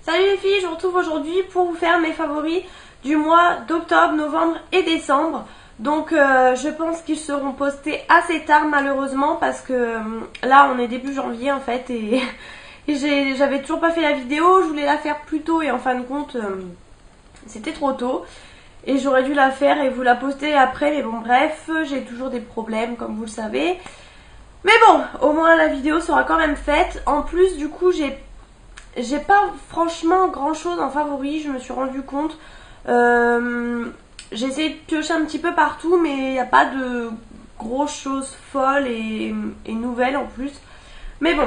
Salut les filles, je vous retrouve aujourd'hui pour vous faire mes favoris du mois d'octobre, novembre et décembre. Donc je pense qu'ils seront postés assez tard malheureusement parce que là on est début janvier en fait et, j'avais toujours pas fait la vidéo, je voulais la faire plus tôt et en fin de compte c'était trop tôt. Et j'aurais dû la faire et vous la poster après, mais bon bref, j'ai toujours des problèmes comme vous le savez. Mais bon, au moins la vidéo sera quand même faite. En plus du coup j'ai pas franchement grand chose en favori, je me suis rendu compte. J'ai essayé de piocher un petit peu partout, mais il n'y a pas de grosses choses folles et nouvelles en plus. Mais bon,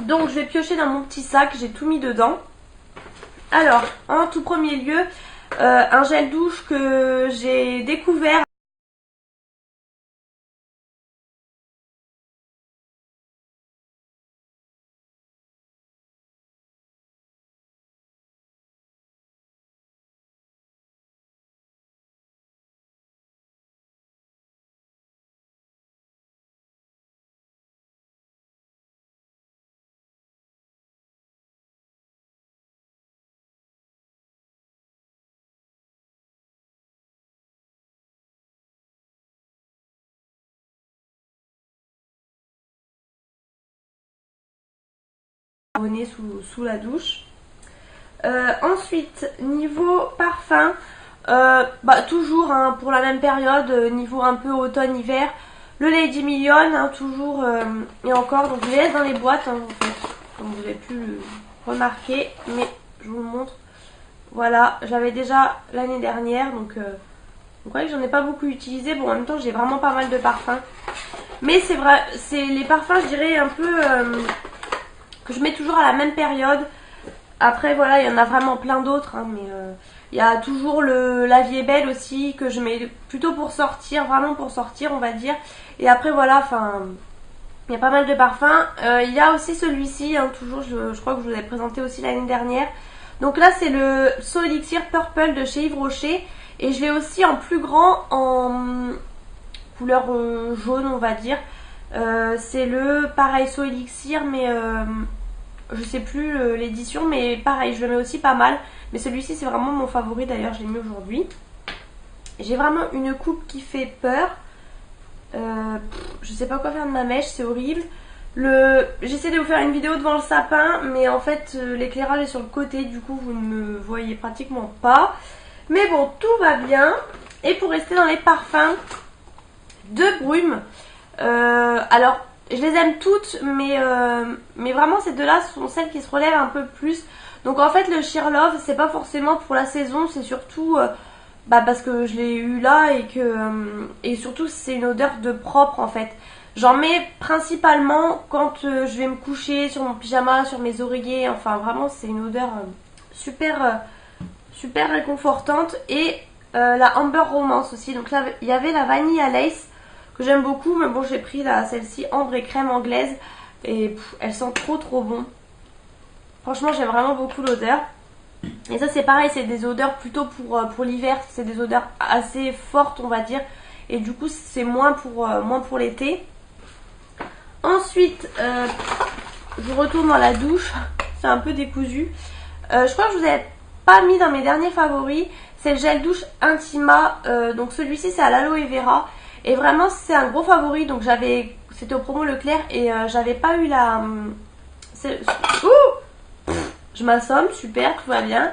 donc je vais piocher dans mon petit sac, j'ai tout mis dedans. Alors, en tout premier lieu, un gel douche que j'ai découvert. Bonnet sous la douche. Ensuite, niveau parfum, toujours hein, pour la même période, niveau un peu automne-hiver, le Lady Million, hein, toujours et encore. Donc je les laisse dans les boîtes, hein, en fait, comme vous avez pu le remarquer, mais je vous le montre. Voilà, j'avais déjà l'année dernière, donc vous voyez que j'en ai pas beaucoup utilisé. Bon, en même temps, j'ai vraiment pas mal de parfums, mais c'est vrai, c'est les parfums, je dirais un peu que je mets toujours à la même période. Après voilà, il y en a vraiment plein d'autres hein, mais il y a toujours La Vie est belle aussi que je mets plutôt pour sortir, vraiment pour sortir on va dire. Et après voilà, enfin il y a pas mal de parfums. Il y a aussi celui-ci, hein, toujours je crois que je vous l'ai présenté aussi l'année dernière. Donc là c'est le So Elixir Purple de chez Yves Rocher. Et je l'ai aussi en plus grand en couleur jaune on va dire. C'est le pareil So Elixir mais je sais plus l'édition, mais pareil, je le mets aussi pas mal. Mais celui-ci, c'est vraiment mon favori, d'ailleurs, je l'ai mis aujourd'hui. J'ai vraiment une coupe qui fait peur. Je sais pas quoi faire de ma mèche, c'est horrible. J'essaie de vous faire une vidéo devant le sapin, mais en fait, l'éclairage est sur le côté, du coup, vous ne me voyez pratiquement pas. Mais bon, tout va bien. Et pour rester dans les parfums de brume, alors... je les aime toutes, mais vraiment ces deux-là sont celles qui se relèvent un peu plus. Donc en fait le Sheer Love, c'est pas forcément pour la saison, c'est surtout parce que je l'ai eu là et surtout c'est une odeur de propre en fait. J'en mets principalement quand je vais me coucher sur mon pyjama, sur mes oreillers, enfin vraiment c'est une odeur super réconfortante. Et la Amber Romance aussi, donc là il y avait la Vanilla Lace que j'aime beaucoup, mais bon j'ai pris celle-ci ambre et crème anglaise et elle sent trop bon. Franchement j'aime vraiment beaucoup l'odeur. Et ça c'est pareil, c'est des odeurs plutôt pour l'hiver, c'est des odeurs assez fortes on va dire, et du coup c'est moins pour l'été. Ensuite je retourne dans la douche, c'est un peu décousu. Je crois que je vous avais pas mis dans mes derniers favoris, c'est le gel douche Intima, donc celui-ci c'est à l'aloe vera. Et vraiment c'est un gros favori, donc c'était au promo Leclerc et j'avais pas eu je m'assomme, super, tout va bien.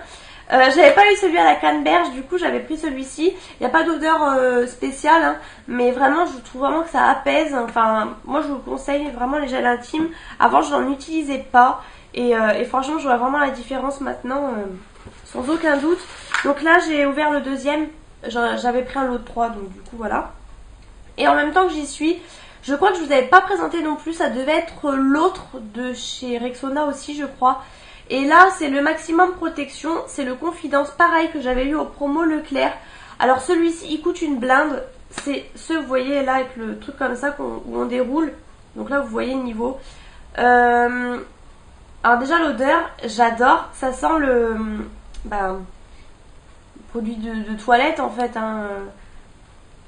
J'avais pas eu celui à la canneberge, du coup j'avais pris celui-ci. Il n'y a pas d'odeur spéciale, hein, mais vraiment je trouve vraiment que ça apaise. Enfin, moi je vous conseille vraiment les gels intimes. Avant je n'en utilisais pas et franchement je vois vraiment la différence maintenant, sans aucun doute. Donc là j'ai ouvert le deuxième, j'avais pris un lot de 3, donc du coup voilà. Et en même temps que j'y suis, je crois que je vous avais pas présenté non plus, ça devait être l'autre de chez Rexona aussi je crois. Et là c'est le Maximum Protection, c'est le Confidence, pareil que j'avais eu au promo Leclerc. Alors celui-ci il coûte une blinde, c'est ce vous voyez là avec le truc comme ça où on déroule. Donc là vous voyez le niveau. Alors déjà l'odeur, j'adore, ça sent le produit de toilette en fait hein.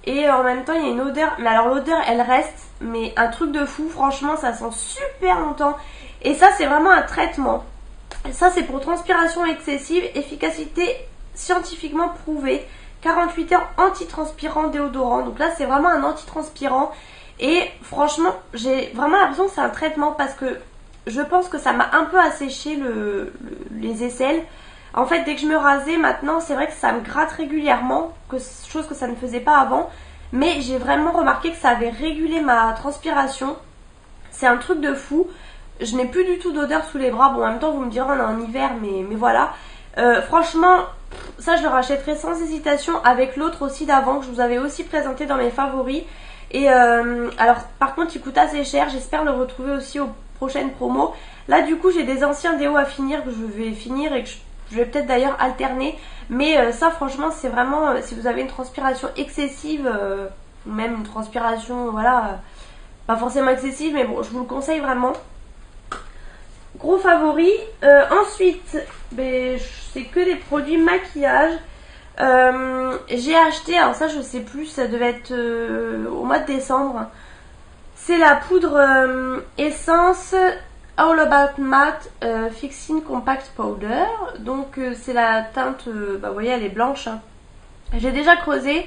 Et en même temps il y a une odeur, mais alors l'odeur elle reste, mais un truc de fou, franchement ça sent super longtemps. Et ça c'est vraiment un traitement. Ça c'est pour transpiration excessive, efficacité scientifiquement prouvée, 48 heures anti-transpirant déodorant. Donc là c'est vraiment un anti-transpirant et franchement j'ai vraiment l'impression que c'est un traitement parce que je pense que ça m'a un peu asséché les aisselles. En fait dès que je me rasais maintenant c'est vrai que ça me gratte régulièrement, chose que ça ne faisait pas avant. Mais j'ai vraiment remarqué que ça avait régulé ma transpiration. C'est un truc de fou. Je n'ai plus du tout d'odeur sous les bras. Bon, en même temps, vous me direz, on est en hiver, mais voilà. Franchement, ça, je le rachèterai sans hésitation avec l'autre aussi d'avant que je vous avais aussi présenté dans mes favoris. Et alors, par contre, il coûte assez cher. J'espère le retrouver aussi aux prochaines promos. Là, du coup, j'ai des anciens déos à finir que je vais finir et que je vais peut-être d'ailleurs alterner. Mais ça, franchement, c'est vraiment, si vous avez une transpiration excessive, ou même une transpiration, voilà, pas forcément excessive, mais bon, je vous le conseille vraiment. Gros favori. Ensuite, ben, c'est que des produits maquillage. J'ai acheté, alors ça je sais plus, ça devait être au mois de décembre. C'est la poudre essence All About Matte Fixing Compact Powder. Donc c'est la teinte, bah, vous voyez elle est blanche. Hein. J'ai déjà creusé.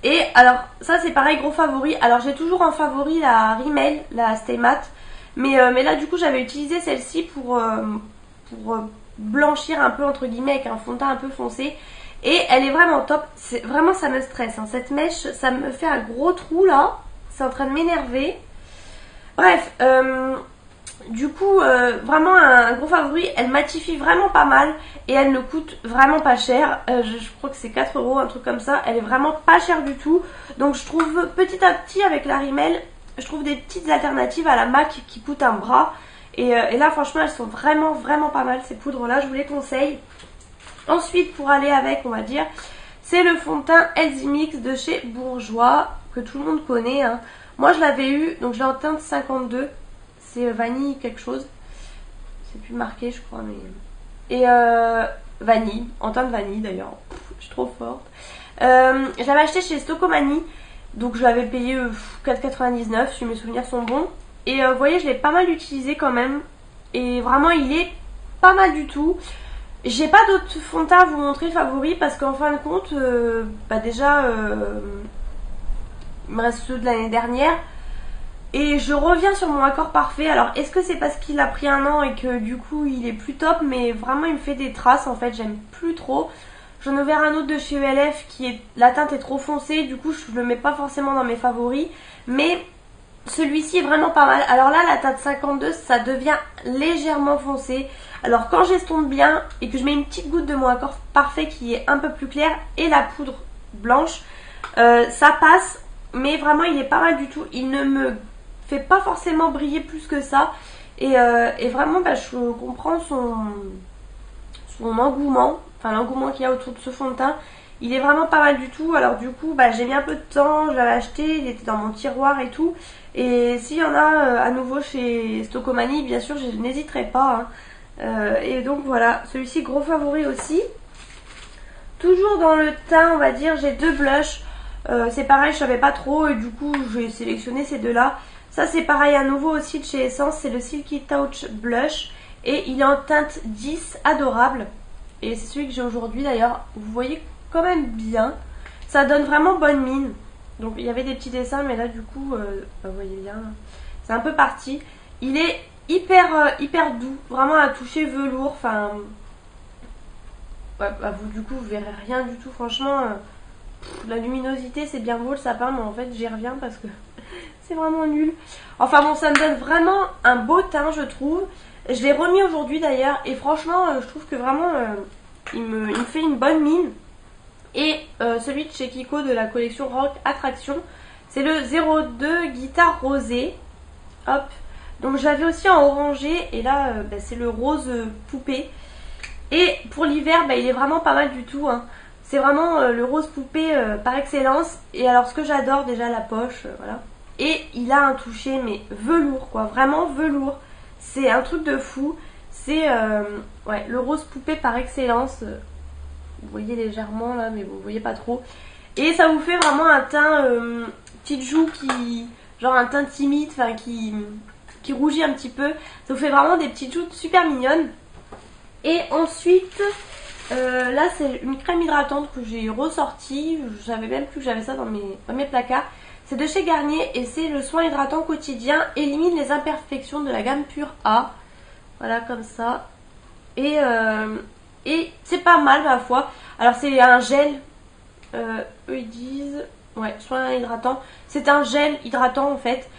Et alors ça c'est pareil, gros favori. Alors j'ai toujours en favori la Rimmel, la Stay Matte. Mais là du coup j'avais utilisé celle-ci pour blanchir un peu entre guillemets avec un fond de teint un peu foncé. Et elle est vraiment top. Vraiment ça me stresse. Hein. Cette mèche ça me fait un gros trou là. C'est en train de m'énerver. Bref, du coup vraiment un gros favori. Elle matifie vraiment pas mal. Et elle ne coûte vraiment pas cher. Je crois que c'est 4 €, un truc comme ça. Elle est vraiment pas chère du tout. Donc je trouve petit à petit avec la Rimmel, je trouve des petites alternatives à la MAC qui coûtent un bras. Et là franchement elles sont vraiment pas mal ces poudres là, je vous les conseille. Ensuite pour aller avec on va dire, c'est le fond de teint Healthy Mix de chez Bourjois, que tout le monde connaît. Hein. Moi je l'avais eu, donc je l'ai en teinte 52. C'est vanille quelque chose. C'est plus marqué je crois mais... Et vanille, en teinte vanille d'ailleurs. Je suis trop forte. Je l'avais acheté chez Stocomanie. Donc je l'avais payé 4,99 si mes souvenirs sont bons. Et vous voyez je l'ai pas mal utilisé quand même. Et vraiment il est pas mal du tout. J'ai pas d'autres fonds de teint à vous montrer favoris parce qu'en fin de compte, bah déjà il me reste ceux de l'année dernière. Et je reviens sur mon accord parfait. Alors est-ce que c'est parce qu'il a pris un an et que du coup il est plus top, mais vraiment il me fait des traces en fait, j'aime plus trop. J'en ai ouvert un autre de chez ELF qui est, la teinte est trop foncée, du coup je le mets pas forcément dans mes favoris. Mais celui-ci est vraiment pas mal. Alors là la teinte 52 ça devient légèrement foncé. Alors quand j'estompe bien et que je mets une petite goutte de mon accord parfait qui est un peu plus clair et la poudre blanche, ça passe. Mais vraiment il est pas mal du tout. Il ne me fait pas forcément briller plus que ça. Et vraiment bah, je comprends son engouement. Enfin l'engouement qu'il y a autour de ce fond de teint. Il est vraiment pas mal du tout. Alors du coup bah, j'ai mis un peu de temps, je l'avais acheté, il était dans mon tiroir et tout. Et s'il y en a à nouveau chez Stocomanie, bien sûr je n'hésiterai pas. Hein. Et donc voilà, celui-ci gros favori aussi. Toujours dans le teint on va dire, j'ai deux blushs. C'est pareil, je savais pas trop et du coup j'ai sélectionné ces deux là. Ça c'est pareil à nouveau aussi de chez Essence, c'est le Silky Touch Blush. Et il est en teinte 10, adorable. Et c'est celui que j'ai aujourd'hui d'ailleurs. Vous voyez quand même bien. Ça donne vraiment bonne mine. Donc il y avait des petits dessins mais là du coup, vous voyez bien. C'est un peu parti. Il est hyper doux. Vraiment un toucher velours. Enfin, ouais, bah, vous du coup vous verrez rien du tout. Franchement, la luminosité c'est bien beau le sapin. Mais en fait j'y reviens parce que c'est vraiment nul. Enfin bon, ça me donne vraiment un beau teint je trouve. Je l'ai remis aujourd'hui d'ailleurs et franchement je trouve que vraiment il me fait une bonne mine. Et celui de chez Kiko de la collection Rock Attraction, c'est le 02 Guitare Rosé. Hop. Donc je l'avais aussi en orangé et là bah, c'est le rose poupée. Et pour l'hiver bah, il est vraiment pas mal du tout. Hein. C'est vraiment le rose poupée par excellence. Et alors ce que j'adore déjà la poche, voilà. Et il a un toucher mais velours quoi, vraiment velours. C'est un truc de fou. C'est ouais, le rose poupée par excellence. Vous voyez légèrement là, mais vous voyez pas trop. Et ça vous fait vraiment un teint petite joue qui... genre un teint timide, enfin qui rougit un petit peu. Ça vous fait vraiment des petites joues super mignonnes. Et ensuite, là c'est une crème hydratante que j'ai ressortie. Je savais même plus que j'avais ça dans mes placards. C'est de chez Garnier et c'est le soin hydratant quotidien. Élimine les imperfections de la gamme Pure A. Voilà, comme ça. Et c'est pas mal ma foi. Alors c'est un gel. Eux ils disent... Ouais, soin hydratant. C'est un gel hydratant en fait.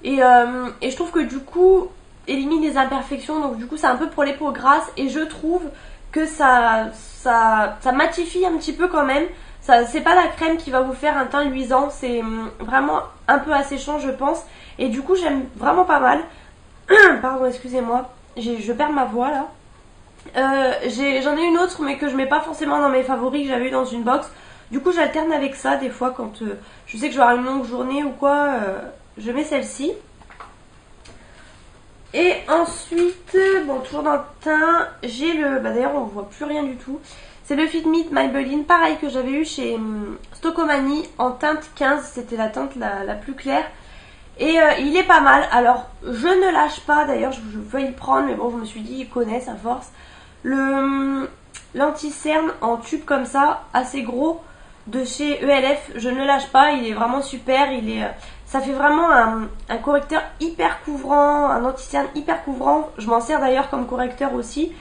Et je trouve que du coup, élimine les imperfections. Donc du coup, c'est un peu pour les peaux grasses. Et je trouve que ça matifie un petit peu quand même. C'est pas la crème qui va vous faire un teint luisant. C'est vraiment un peu asséchant, je pense. Et du coup, j'aime vraiment pas mal. Pardon, excusez-moi. Je perds ma voix là. J'en ai une autre, mais que je mets pas forcément dans mes favoris, que j'avais eu dans une box. Du coup, j'alterne avec ça des fois quand je sais que je vais avoir une longue journée ou quoi. Je mets celle-ci. Et ensuite, bon, toujours dans le teint, j'ai le... Bah d'ailleurs, on voit plus rien du tout. C'est le Fit Me Maybelline, pareil que j'avais eu chez Stocomanie en teinte 15. C'était la teinte la plus claire. Et il est pas mal. Alors, je ne lâche pas. D'ailleurs, je veux le prendre, mais bon, je me suis dit, ils connaissent à force. L'anti-cerne en tube comme ça, assez gros, de chez ELF, je ne le lâche pas. Il est vraiment super. Ça fait vraiment un correcteur hyper couvrant, un anti-cerne hyper couvrant. Je m'en sers d'ailleurs comme correcteur aussi.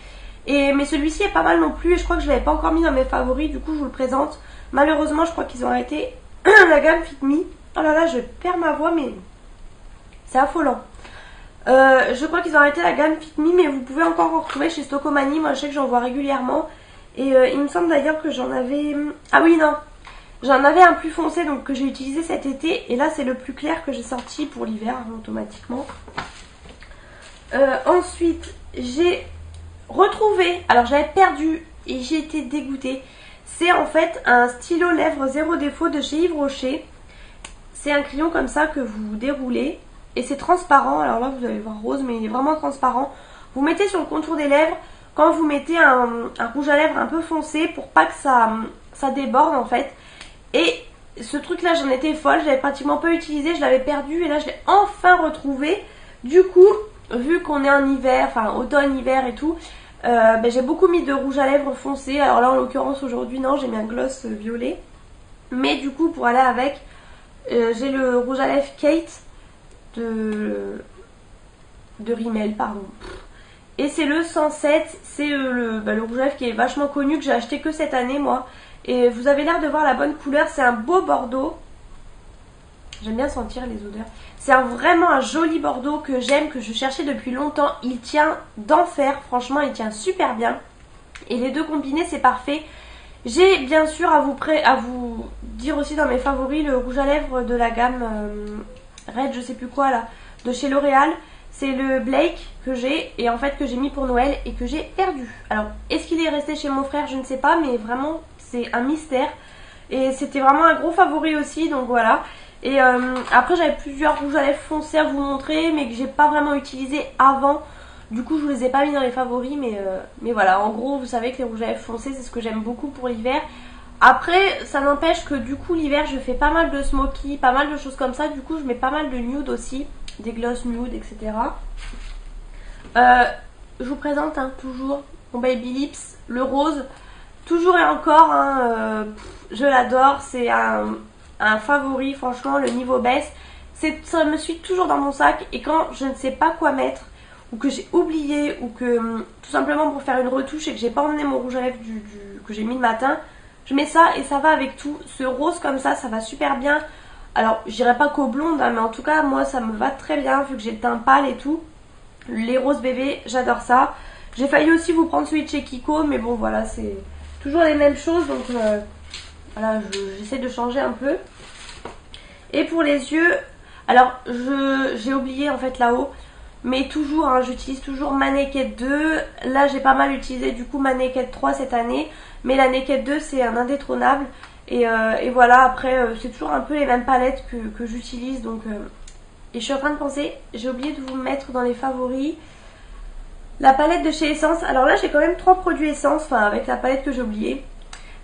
Mais celui-ci est pas mal non plus. Et je crois que je ne l'avais pas encore mis dans mes favoris. Du coup, je vous le présente. Malheureusement, je crois qu'ils ont arrêté la gamme Fit Me. Oh là là, je perds ma voix, mais c'est affolant. Je crois qu'ils ont arrêté la gamme Fit Me, mais vous pouvez encore en retrouver chez Stocomanie. Moi, je sais que j'en vois régulièrement. Et il me semble d'ailleurs que j'en avais... Ah oui, non. J'en avais un plus foncé, donc que j'ai utilisé cet été. Et là, c'est le plus clair que j'ai sorti pour l'hiver, automatiquement. Ensuite, j'ai retrouvé... Alors, j'avais perdu et j'ai été dégoûtée. C'est en fait un stylo lèvres zéro défaut de chez Yves Rocher. C'est un crayon comme ça que vous déroulez. Et c'est transparent. Alors là, vous allez voir rose, mais il est vraiment transparent. Vous mettez sur le contour des lèvres. Quand vous mettez un rouge à lèvres un peu foncé pour pas que ça déborde en fait. Et ce truc là, j'en étais folle, je l'avais pratiquement pas utilisé, je l'avais perdu et là je l'ai enfin retrouvé. Du coup, vu qu'on est en hiver, enfin automne, hiver et tout, j'ai beaucoup mis de rouge à lèvres foncé. Alors là en l'occurrence aujourd'hui non, j'ai mis un gloss violet. Mais du coup pour aller avec, j'ai le rouge à lèvres Kate de Rimmel, pardon. Et c'est le 107, c'est le rouge à lèvres qui est vachement connu, que j'ai acheté que cette année moi. Et vous avez l'air de voir la bonne couleur, c'est un beau bordeaux. J'aime bien sentir les odeurs. C'est vraiment un joli bordeaux que j'aime, que je cherchais depuis longtemps. Il tient d'enfer, franchement il tient super bien. Et les deux combinés c'est parfait. J'ai bien sûr à vous dire aussi dans mes favoris le rouge à lèvres de la gamme Red je sais plus quoi là, de chez L'Oréal. C'est le Blake que j'ai et en fait que j'ai mis pour Noël et que j'ai perdu. Alors est-ce qu'il est resté chez mon frère, je ne sais pas, mais vraiment c'est un mystère. Et c'était vraiment un gros favori aussi, donc voilà. Et après j'avais plusieurs rouges à lèvres foncés à vous montrer, mais que j'ai pas vraiment utilisé avant. Du coup je vous les ai pas mis dans les favoris, mais voilà. En gros vous savez que les rouges à lèvres foncés c'est ce que j'aime beaucoup pour l'hiver. Après ça n'empêche que du coup l'hiver je fais pas mal de smoky, pas mal de choses comme ça. Du coup je mets pas mal de nude aussi, des gloss nude, etc. Je vous présente toujours mon Baby Lips, le rose. Toujours et encore, je l'adore, c'est un favori, franchement, le niveau baisse. Ça me suit toujours dans mon sac et quand je ne sais pas quoi mettre ou que j'ai oublié ou que tout simplement pour faire une retouche et que j'ai pas emmené mon rouge à lèvres que j'ai mis le matin, je mets ça et ça va avec tout. Ce rose comme ça va super bien. Alors, je dirais pas qu'au blonde, mais en tout cas, moi ça me va très bien vu que j'ai le teint pâle et tout. Les roses bébés, j'adore ça. J'ai failli aussi vous prendre celui de chez Kiko, mais bon voilà, c'est toujours les mêmes choses, donc voilà, j'essaie de changer un peu. Et pour les yeux, alors j'ai oublié en fait là-haut, mais toujours, j'utilise toujours ma Naked 2. Là j'ai pas mal utilisé du coup ma Naked 3 cette année, mais la Naked 2 c'est un indétrônable. Et voilà, après c'est toujours un peu les mêmes palettes que j'utilise, donc... Et je suis en train de penser, j'ai oublié de vous mettre dans les favoris la palette de chez Essence. Alors là j'ai quand même 3 produits Essence, enfin avec la palette que j'ai oubliée.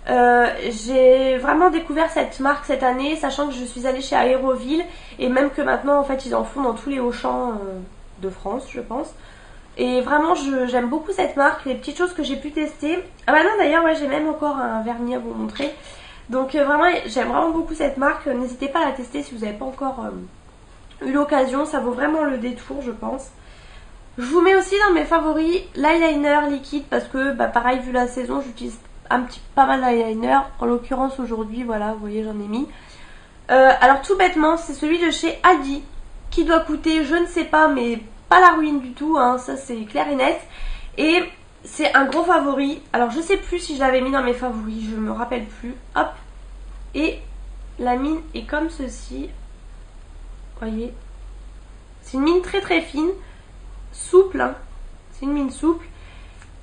J'ai vraiment découvert cette marque cette année, sachant que je suis allée chez Aéroville et même que maintenant en fait ils en font dans tous les Auchan de France je pense. Et vraiment j'aime beaucoup cette marque, les petites choses que j'ai pu tester. Ah bah non d'ailleurs ouais, j'ai même encore un vernis à vous montrer. Donc vraiment j'aime vraiment beaucoup cette marque, n'hésitez pas à la tester si vous n'avez pas encore eu l'occasion, ça vaut vraiment le détour je pense. Je vous mets aussi dans mes favoris l'eyeliner liquide parce que bah, pareil vu la saison j'utilise pas mal d'eyeliner. En l'occurrence aujourd'hui voilà vous voyez j'en ai mis. Alors tout bêtement c'est celui de chez Aldi qui doit coûter je ne sais pas mais pas la ruine du tout hein, ça c'est clair et net. Et c'est un gros favori. Alors je sais plus si je l'avais mis dans mes favoris, je me rappelle plus. Hop. Et la mine est comme ceci. Voyez. C'est une mine très très fine. Souple. Hein. C'est une mine souple.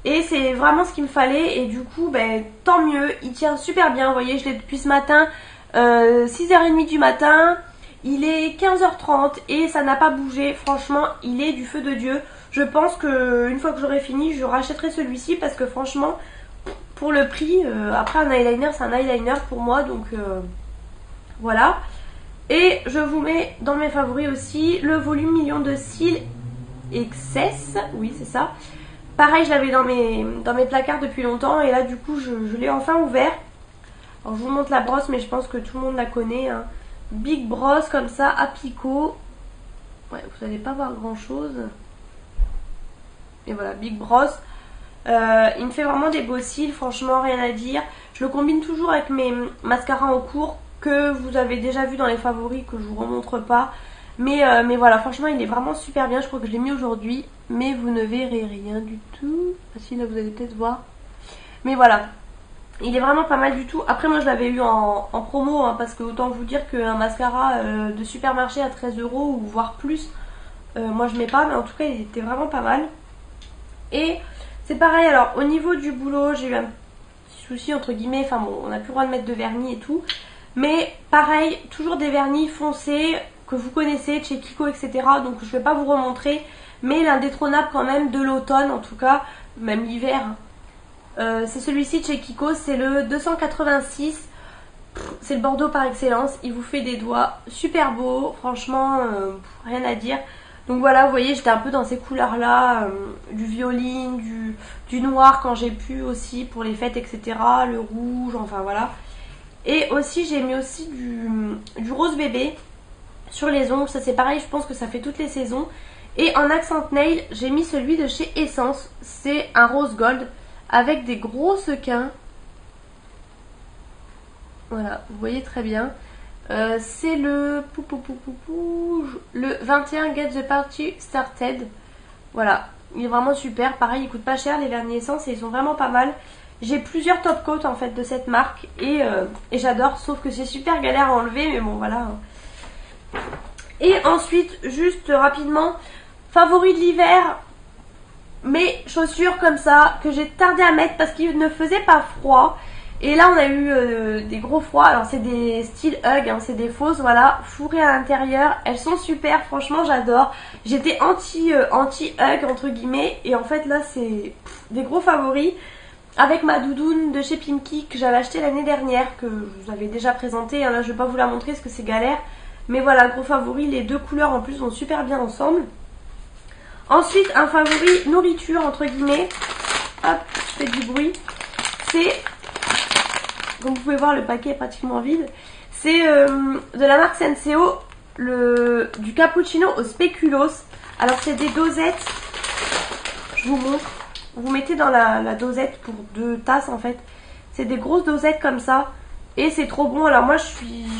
Et c'est vraiment ce qu'il me fallait. Et du coup, ben, tant mieux. Il tient super bien. Vous voyez, je l'ai depuis ce matin. 6h30 du matin. Il est 15h30 et ça n'a pas bougé. Franchement, il est du feu de Dieu. Je pense qu'une fois que j'aurai fini, je rachèterai celui-ci parce que franchement, pour le prix, après un eyeliner, c'est un eyeliner pour moi. Donc voilà. Et je vous mets dans mes favoris aussi le volume million de cils XS. Oui, c'est ça. Pareil, je l'avais dans mes placards depuis longtemps et là, du coup, je l'ai enfin ouvert. Alors, je vous montre la brosse, mais je pense que tout le monde la connaît. Hein. Big brosse comme ça, à picot. Ouais, vous n'allez pas voir grand chose. Et voilà, big brosse. Il me fait vraiment des beaux cils, franchement, rien à dire. Je le combine toujours avec mes mascaras en cours que vous avez déjà vu dans les favoris, que je vous remontre pas. Mais voilà, franchement, il est vraiment super bien. Je crois que je l'ai mis aujourd'hui, mais vous ne verrez rien du tout. Ah si, là, vous allez peut-être voir. Mais voilà. Il est vraiment pas mal du tout. Après moi je l'avais eu en promo hein, parce que autant vous dire qu'un mascara de supermarché à 13 € ou voire plus, moi je mets pas, mais en tout cas il était vraiment pas mal. Et c'est pareil, alors au niveau du boulot j'ai eu un petit souci entre guillemets, enfin bon on n'a plus le droit de mettre de vernis et tout. Mais pareil, toujours des vernis foncés que vous connaissez, de chez Kiko etc. Donc je vais pas vous remontrer, mais l'indétrônable quand même de l'automne en tout cas, même l'hiver. C'est celui-ci de chez Kiko, c'est le 286. C'est le Bordeaux par excellence. Il vous fait des doigts super beaux, franchement, rien à dire. Donc voilà, vous voyez, j'étais un peu dans ces couleurs-là, du violine, du noir quand j'ai pu aussi pour les fêtes, etc. Le rouge, enfin voilà. Et aussi, j'ai mis aussi du rose bébé sur les ongles. Ça c'est pareil, je pense que ça fait toutes les saisons. Et en accent nail, j'ai mis celui de chez Essence. C'est un rose gold. Avec des gros sequins. Voilà, vous voyez très bien. C'est le 21 Get the Party Started. Voilà, il est vraiment super. Pareil, il coûte pas cher les vernis essence et ils sont vraiment pas mal. J'ai plusieurs top coats en fait de cette marque et j'adore. Sauf que c'est super galère à enlever, mais bon voilà. Et ensuite, juste rapidement, favori de l'hiver. Mes chaussures comme ça que j'ai tardé à mettre parce qu'il ne faisait pas froid. Et là on a eu des gros froids. Alors c'est des styles Hug, hein, c'est des fausses, voilà, fourrées à l'intérieur. Elles sont super, franchement j'adore. J'étais anti-Hug entre guillemets. Et en fait là c'est des gros favoris. Avec ma doudoune de chez Pimki que j'avais acheté l'année dernière, que je vous avais déjà présenté. Là je vais pas vous la montrer parce que c'est galère. Mais voilà, gros favori, les deux couleurs en plus vont super bien ensemble. Ensuite, un favori nourriture, entre guillemets. Hop, je fais du bruit. C'est, comme vous pouvez voir, le paquet est pratiquement vide. C'est de la marque Senseo, du cappuccino au spéculoos. Alors, c'est des dosettes. Je vous montre. Vous mettez dans la dosette pour 2 tasses, en fait. C'est des grosses dosettes comme ça. Et c'est trop bon. Alors, moi, je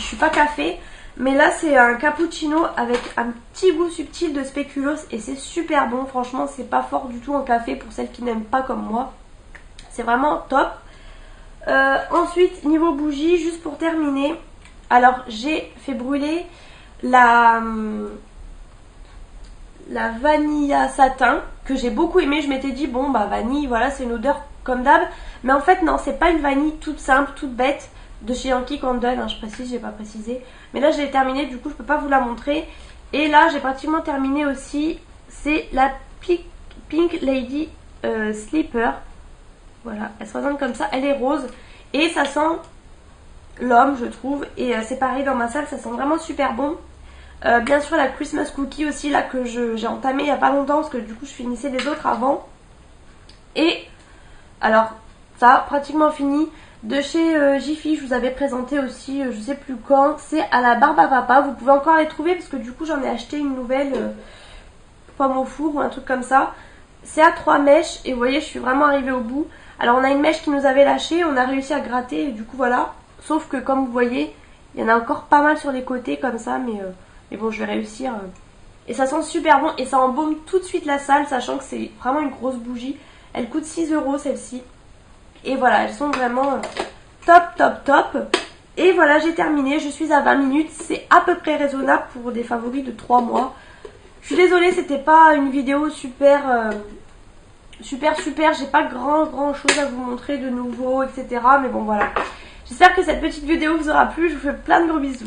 suis pas café. Mais là c'est un cappuccino avec un petit goût subtil de spéculoos et c'est super bon, franchement c'est pas fort du tout en café pour celles qui n'aiment pas comme moi. C'est vraiment top. Ensuite niveau bougie, juste pour terminer, alors j'ai fait brûler la vanilla satin que j'ai beaucoup aimé. Je m'étais dit bon bah vanille voilà c'est une odeur comme d'hab. Mais en fait non, c'est pas une vanille toute simple, toute bête. De chez Yankee Candle, hein, je précise, j'ai pas précisé. Mais là, je l'ai terminé, du coup, je peux pas vous la montrer. Et là, j'ai pratiquement terminé aussi. C'est la Pink Lady Slipper. Voilà, elle se présente comme ça. Elle est rose. Et ça sent l'homme, je trouve. Et c'est pareil dans ma salle, ça sent vraiment super bon. Bien sûr la Christmas Cookie aussi là que j'ai entamé il n'y a pas longtemps parce que du coup je finissais les autres avant. Et alors ça pratiquement fini. De chez Jiffy, je vous avais présenté aussi, je sais plus quand, c'est à la barbe à papa. Vous pouvez encore les trouver parce que du coup j'en ai acheté une nouvelle, pomme au four ou un truc comme ça. C'est à 3 mèches et vous voyez je suis vraiment arrivée au bout. Alors on a une mèche qui nous avait lâché, on a réussi à gratter et du coup voilà. Sauf que comme vous voyez, il y en a encore pas mal sur les côtés comme ça, mais bon je vais réussir. Et ça sent super bon et ça embaume tout de suite la salle, sachant que c'est vraiment une grosse bougie. Elle coûte 6 € celle-ci. Et voilà, elles sont vraiment top, top, top. Et voilà, j'ai terminé. Je suis à 20 minutes. C'est à peu près raisonnable pour des favoris de 3 mois. Je suis désolée, c'était pas une vidéo super, super. J'ai pas grand chose à vous montrer de nouveau, etc. Mais bon, voilà. J'espère que cette petite vidéo vous aura plu. Je vous fais plein de gros bisous.